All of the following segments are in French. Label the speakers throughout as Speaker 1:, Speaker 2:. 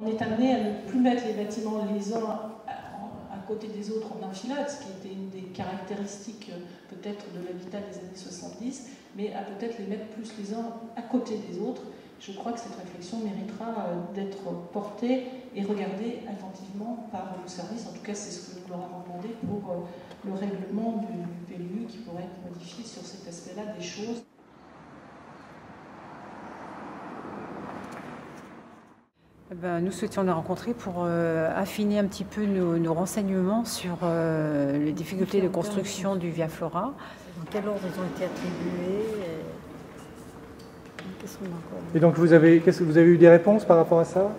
Speaker 1: On est amené à ne plus mettre les bâtiments les uns à côté des autres en enfilade, ce qui était une des caractéristiques peut-être de l'habitat des années 70, mais à peut-être les mettre plus les uns à côté des autres. Je crois que cette réflexion méritera d'être portée et regardée attentivement par le service. En tout cas, c'est ce que nous leur avons demandé pour le règlement du PLU qui pourrait être modifié sur cet aspect-là des choses.
Speaker 2: Nous souhaitions les rencontrer pour affiner un petit peu nos renseignements sur les difficultés de construction du Via Flora.
Speaker 3: Dans quel ordre ils ont été attribués?
Speaker 4: Et donc, qu'est-ce que vous avez eu des réponses par rapport à ça?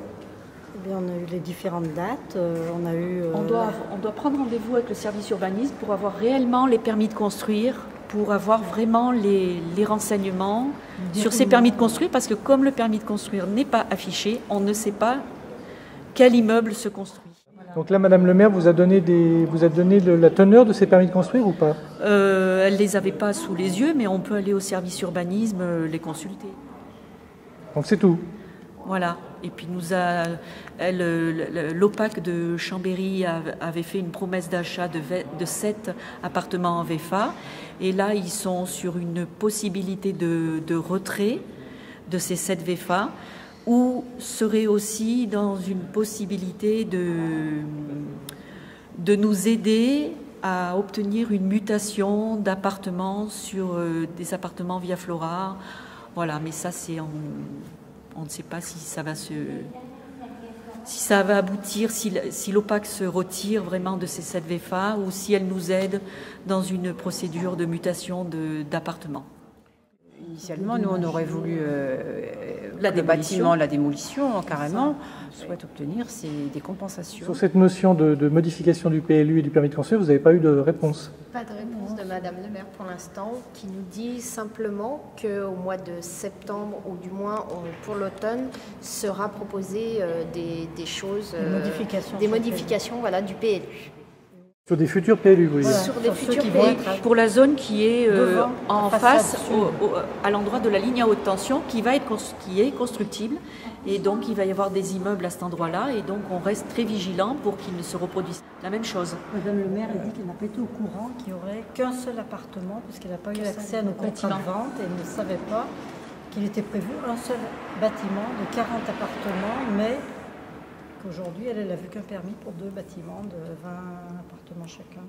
Speaker 3: Eh bien, on a eu les différentes dates. On a eu.
Speaker 5: On doit prendre rendez-vous avec le service urbanisme pour avoir réellement les permis de construire, pour avoir vraiment les renseignements sur ces permis de construire, parce que comme le permis de construire n'est pas affiché, on ne sait pas quel immeuble se construit.
Speaker 4: Donc là, Madame le maire vous a donné la teneur de ces permis de construire ou pas?
Speaker 5: Elle ne les avait pas sous les yeux, mais on peut aller au service urbanisme les consulter.
Speaker 4: Donc c'est tout?
Speaker 5: Voilà. Et puis l'OPAC de Chambéry avait fait une promesse d'achat de 7 appartements en VFA. Et là, ils sont sur une possibilité de retrait de ces 7 VFA, ou serait aussi dans une possibilité de nous aider à obtenir une mutation d'appartements sur des appartements Via Flora. Voilà, mais ça, on ne sait pas si ça va aboutir, si l'OPAC se retire vraiment de ces 7 VFA ou si elle nous aide dans une procédure de mutation d'appartements.
Speaker 2: Initialement, nous, on aurait voulu le bâtiment, la démolition, carrément. Souhaite obtenir des compensations.
Speaker 4: Sur cette notion de modification du PLU et du permis de construire, vous n'avez pas eu de réponse?
Speaker 6: Pas de réponse de Madame le maire pour l'instant, qui nous dit simplement qu'au mois de septembre, ou du moins pour l'automne, sera proposé des choses, des modifications voilà, du PLU.
Speaker 4: Sur des futurs PLU, vous voulez dire?
Speaker 6: Sur des futurs
Speaker 5: PLU. Pour la zone qui est en face, à l'endroit de la ligne à haute tension, qui est constructible. Et donc, il va y avoir des immeubles à cet endroit-là. Et donc, on reste très vigilant pour qu'ils ne se reproduisent la même chose.
Speaker 3: Madame le maire a dit qu'elle n'a pas été au courant qu'il n'y aurait qu'un seul appartement, parce qu'elle n'a pas eu accès à nos contrats de vente et elle ne savait pas qu'il était prévu un seul bâtiment de 40 appartements, mais qu'aujourd'hui, elle n'a vu qu'un permis pour 2 bâtiments de 20 appartements chacun.